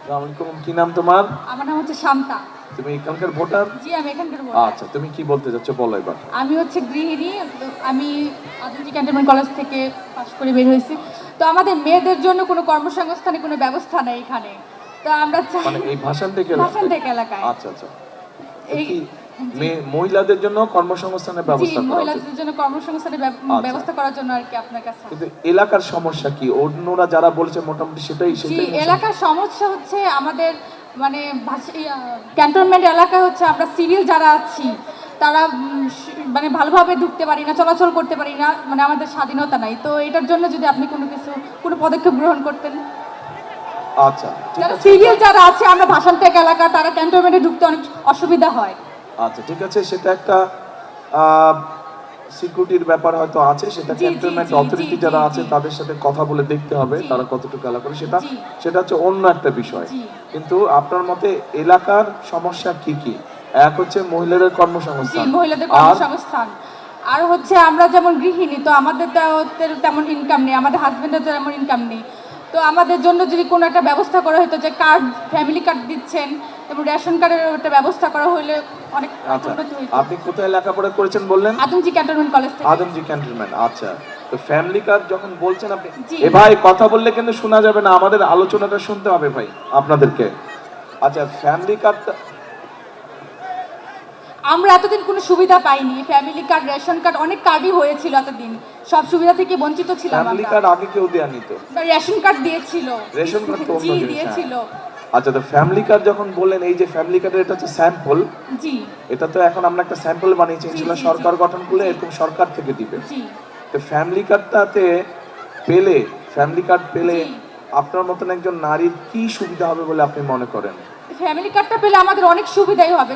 আসসালামু আলাইকুম, কি নাম তোমার? আমার নাম হচ্ছে শান্তা। তুমি এখানকার ভোটার? জি, আমি এখানকার ভোটার। আচ্ছা, তুমি কি বলতে চাচ্ছ বলো এবার। আমি হচ্ছে গৃহিণী। তো আমি আদমজি ক্যান্টনমেন্ট কলেজ থেকে পাশ করে বের হয়েছি। তো আমাদের মেয়েদের জন্য কোনো কর্মসংস্থানের কোনো ব্যবস্থা নেই এখানে। তো আমরা চাই মানে এই ভাষান থেকে ভাষানটেক এলাকায়। আচ্ছা আচ্ছা। এই কি জি, মহিলাদের জন্য কর্মসংস্থানের জি, ব্যবস্থা করা উচিত? মহিলাদের জন্য কর্মসংস্থানের আচ্ছা। ব্যবস্থা করার জন্য আর কি আপনার কাছে। কিন্তু এলাকার সমস্যা কি? অন্যরা যারা বলেছে মোটামুটি সেটাই জি, সেটাই মূল এলাকার সমস্যা হচ্ছে আমাদের মানে ক্যান্টনমেন্ট এলাকায় হচ্ছে আমরা সিভিল যারা আছি তারা মানে ভালোভাবে ঢুকতে পারি না, চলাচল করতে পারি না, মানে আমাদের স্বাধীনতা নাই। তো এটার জন্য যদি আপনি কোনো পদক্ষেপ গ্রহণ করতেন। আচ্ছা, ঠিক যারা আছে। সিভিল যারা আছে আমরা ভাষানটেক এলাকা, তারা ক্যান্টনমেন্টে ঢুকতে অনেক অসুবিধা হয়। আচ্ছা, ঠিক আছে, সেটা একটা সিকিউরিটির ব্যাপার হয়তো আছে, সেটা জি, জি, ক্যান্টনমেন্ট জি, অথরিটি জি, যারা জি, আছে জি। তাদের সাথে কথা বলে দেখতে হবে জি। তারা কতটুকু এলাকা করে, সেটা জি। সেটা হচ্ছে অন্য একটা বিষয়। জি। কিন্তু আপনার মতে এলাকার সমস্যা কি কি? এক হচ্ছে মহিলাদের জি, কর্মসংস্থান, মহিলাদের আর কর্মসংস্থান। আর হচ্ছে আমরা যেমন গৃহিণী, তো আমাদের তো তেমন ইনকাম নেই, আমাদের হাজবেন্ডের তো তেমন ইনকাম নেই। তো আমাদের জন্য যদি কোনো একটা ব্যবস্থা করা হতো, যে কার্ড, ফ্যামিলি কার্ড দিচ্ছেন এবং রেশন কার্ডের একটা ব্যবস্থা করা হলে অনেক আচ্ছা, উন্নতি হতো। আপনি কোথায় লেখাপড়া করেছেন বললেন? আদমজি ক্যান্টনমেন্ট কলেজ থেকে। আদমজি ক্যান্টনমেন্ট। আচ্ছা, তো ফ্যামিলি কার্ড যখন বলছেন আপনি, জি। এ ভাই কথা বললে কিন্তু শোনা যাবে না, আমাদের আলোচনাটা শুনতে হবে ভাই আপনাদেরকে। আচ্ছা, ফ্যামিলি কার্ডটা আমরা এতদিন কোনো সুবিধা পাইনি। ফ্যামিলি কার্ড, রেশন কার্ড, অনেক কার্ডই হয়েছিল এতদিন। সব সুবিধা থেকে বঞ্চিত ছিলাম ফ্যামিলি আমরা। কার্ড আগে কেউ দেয়া নিত? রেশন কার্ড দিয়েছিল। রেশন কার্ড তো অন্য জি, জিনিস। দিয়েছিল। আচ্ছা, তো ফ্যামিলি কার্ড যখন বললেন, এই যে ফ্যামিলি কার্ডের এটা হচ্ছে স্যাম্পল, জি, এটা তো এখন আমরা একটা স্যাম্পল বানিয়েছি, জি, ইনশাআল্লাহ জি, সরকার জি। গঠন করলে জি। এরকম সরকার থেকে দিবে। জি, তো ফ্যামিলি কার্ডটাতে পেলে, ফ্যামিলি কার্ড পেলে জি। আপনার মতন একজন নারীর কি সুবিধা হবে বলে আপনি মনে করেন? ফ্যামিলি কার্ডটা পেলে আমাদের অনেক সুবিধাই হবে।